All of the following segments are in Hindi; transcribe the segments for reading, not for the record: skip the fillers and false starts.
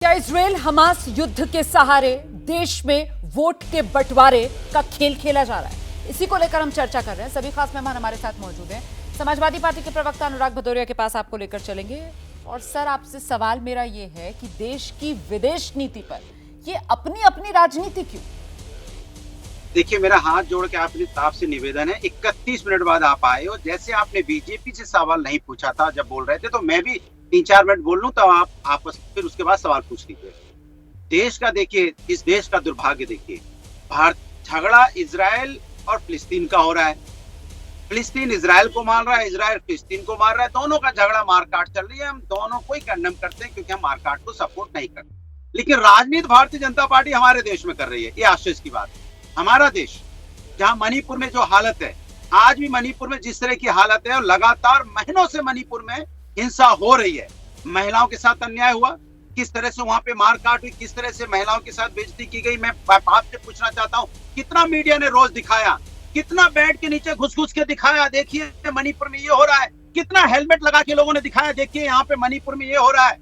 क्या इजराइल हमास युद्ध के सहारे देश में वोट के बंटवारे का खेल खेला जा रहा है? इसी को लेकर हम चर्चा कर रहे हैं। सभी खास मेहमान हमारे साथ मौजूद हैं। समाजवादी पार्टी के प्रवक्ता अनुराग भदौरिया के पास आपको लेकर चलेंगे। और सर, आपसे सवाल मेरा ये है कि देश की विदेश नीति पर ये अपनी अपनी राजनीति क्यों? देखिए, मेरा हाथ जोड़ के आपसे निवेदन है, 31 मिनट बाद आप आए हो। जैसे आपने बीजेपी से सवाल नहीं पूछा था जब बोल रहे थे, तो मैं भी 3-4 मिनट बोल लूं, तो आप आपस फिर उसके बाद सवाल पूछ लीजिए। देश का देखिए, इस देश का दुर्भाग्य देखिए। भारत झगड़ा इजराइल और फिलिस्तीन का हो रहा है। फिलिस्तीन इजराइल को मार रहा है, इजराइल फिलिस्तीन को मार रहा है। दोनों का झगड़ा मारकाट चल रही है। हम दोनों को ही कंडेम करते हैं क्योंकि हम मारकाट को सपोर्ट नहीं करते। लेकिन राजनीति भारतीय जनता पार्टी हमारे देश में कर रही है। ये आश्चर्य की बात है। हमारा देश, जहां मणिपुर में जो हालत है, आज भी मणिपुर में जिस तरह की हालत है, और लगातार महीनों से मणिपुर में हिंसा हो रही है। महिलाओं के साथ अन्याय हुआ, किस तरह से वहां पे मारकाट हुई, किस तरह से महिलाओं के साथ बेइज्जती की गई। मैं आपसे पूछना चाहता हूं, कितना मीडिया ने रोज दिखाया, कितना बेड के नीचे घुस घुस के दिखाया, देखिए मणिपुर में ये हो रहा है। कितना हेलमेट लगा के लोगों ने दिखाया, देखिए यहाँ पे मणिपुर में ये हो रहा है।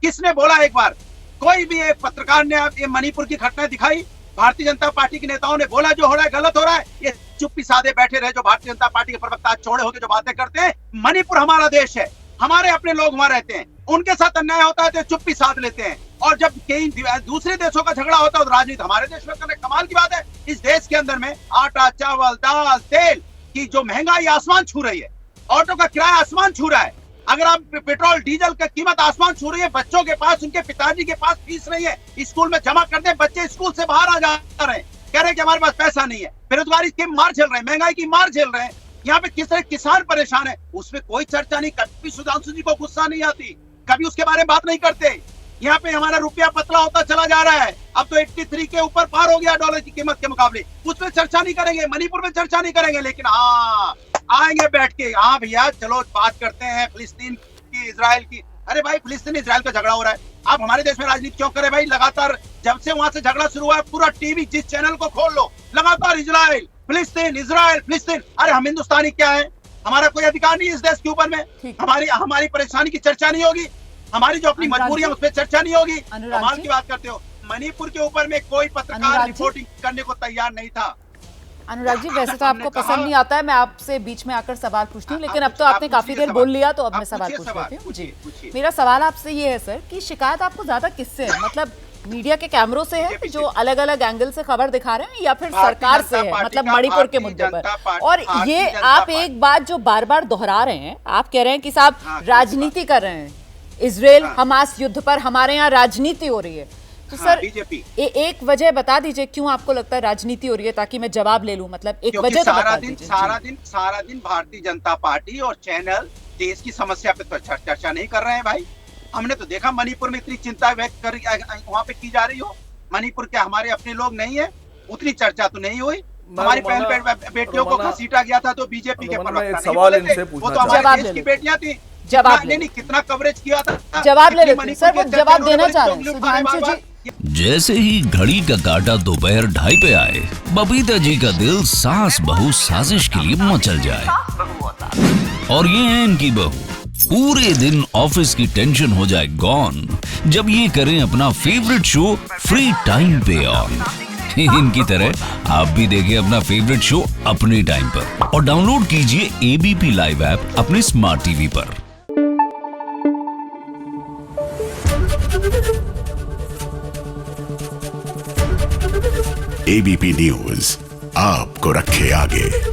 किसने बोला एक बार? कोई भी एक पत्रकार ने ये मणिपुर की घटना दिखाई? भारतीय जनता पार्टी के नेताओं ने बोला जो हो रहा है गलत हो रहा है? ये चुप्पी साधे बैठे रहे जो भारतीय जनता पार्टी के प्रवक्ता चौड़े होकर जो बातें करते हैं। मणिपुर हमारा देश है, हमारे अपने लोग वहां रहते हैं, उनके साथ अन्याय होता है तो चुप्पी साध लेते हैं। और जब कई दूसरे देशों का झगड़ा होता है तो राजनीति हमारे देश में करने। कमाल की बात है, इस देश के अंदर में आटा, चावल, दाल, तेल की जो महंगाई आसमान छू रही है, ऑटो का किराया आसमान छू रहा है। अगर आप पेट्रोल डीजल का कीमत आसमान छू रही है, बच्चों के पास, उनके पिताजी के पास फीस नहीं है, स्कूल में जमा करते हैं, बच्चे स्कूल से बाहर आ जा रहे हैं, कह रहे हैं कि हमारे पास पैसा नहीं है। बेरोजगारी की मार झेल रहे हैं, महंगाई की मार झेल रहे हैं। यहाँ पे किस तरह किसान परेशान है, उसमें कोई चर्चा नहीं। कभी सुधांशु जी को गुस्सा नहीं आती, कभी उसके बारे में बात नहीं करते। यहाँ पे हमारा रुपया पतला होता चला जा रहा है, अब तो 83 के ऊपर पार हो गया डॉलर की कीमत के मुकाबले। उस पर चर्चा नहीं करेंगे, मणिपुर में चर्चा नहीं करेंगे। लेकिन हाँ, आएंगे बैठ के, हाँ भैया चलो बात करते हैं फिलिस्तीन की, इजराइल की। अरे भाई, फिलिस्तीन इजराइल का झगड़ा हो रहा है, आप हमारे देश में राजनीति क्यों करें भाई? लगातार जब से वहां से झगड़ा शुरू हुआ है, पूरा टीवी जिस चैनल को खोल लो, लगातार इजराइल फिलिस्तीन, इजराइल फिलिस्तीन। अरे हम हिंदुस्तानी क्या है? हमारा कोई अधिकार नहीं इस देश के ऊपर में? हमारी परेशानी की चर्चा नहीं होगी? हमारी जो अपनी मजबूरी है उस पर चर्चा नहीं होगी? कमाल की बात करते हो। मणिपुर के ऊपर में कोई पत्रकार रिपोर्टिंग करने को तैयार नहीं था। अनुराग जी, वैसे तो आपको पसंद नहीं आता है मैं आपसे बीच में आकर सवाल पूछती हूँ, लेकिन अब तो आपने काफी देर बोल लिया, तो अब मैं सवाल पूछ लेती हूँ। जी, मेरा सवाल आपसे ये है सर कि शिकायत आपको ज्यादा किससे है? मतलब मीडिया के कैमरों से है जो अलग अलग एंगल से खबर दिखा रहे हैं, या फिर सरकार से है, मतलब मणिपुर के मुद्दे पर? और ये आप एक बात जो बार बार दोहरा रहे हैं, आप कह रहे हैं कि साहब राजनीति कर रहे हैं, इजराइल हमास युद्ध पर हमारे यहाँ राजनीति हो रही है। तो सर एक वजह बता दीजिए क्यों आपको लगता है राजनीति हो रही है, ताकि मैं जवाब ले लूं। मतलब एक वजह तो बता दीजिए। सारा दिन भारतीय जनता पार्टी और चैनल देश की समस्या पे तो चर्चा नहीं कर रहे हैं भाई। हमने तो देखा मणिपुर में इतनी चिंता व्यक्त कर वहाँ पे की जा रही हो। मणिपुर के हमारे अपने लोग नहीं है, उतनी चर्चा तो नहीं हुई। हमारी बहन बेटियों को घसीटा गया था तो बीजेपी के प्रवक्ता वो तो हमारे देश की बेटियां थी। जवाब नहीं, कितना कवरेज किया था। जवाब ले लेते सर, वो जवाब देना चाह रहे हैं सुधांशु जी। जैसे ही घड़ी का काटा दोपहर 2:30 पे आए, बबीता जी का दिल सास बहू साजिश के लिए मचल जाए। और ये है इनकी बहू, पूरे दिन ऑफिस की टेंशन हो जाए गॉन जब ये करें अपना फेवरेट शो फ्री टाइम पे ऑन। इनकी तरह आप भी देखें अपना फेवरेट शो अपने टाइम पर और डाउनलोड कीजिए एबीपी लाइव ऐप अपने स्मार्ट टीवी पर। एबीपी न्यूज आपको रखे आगे।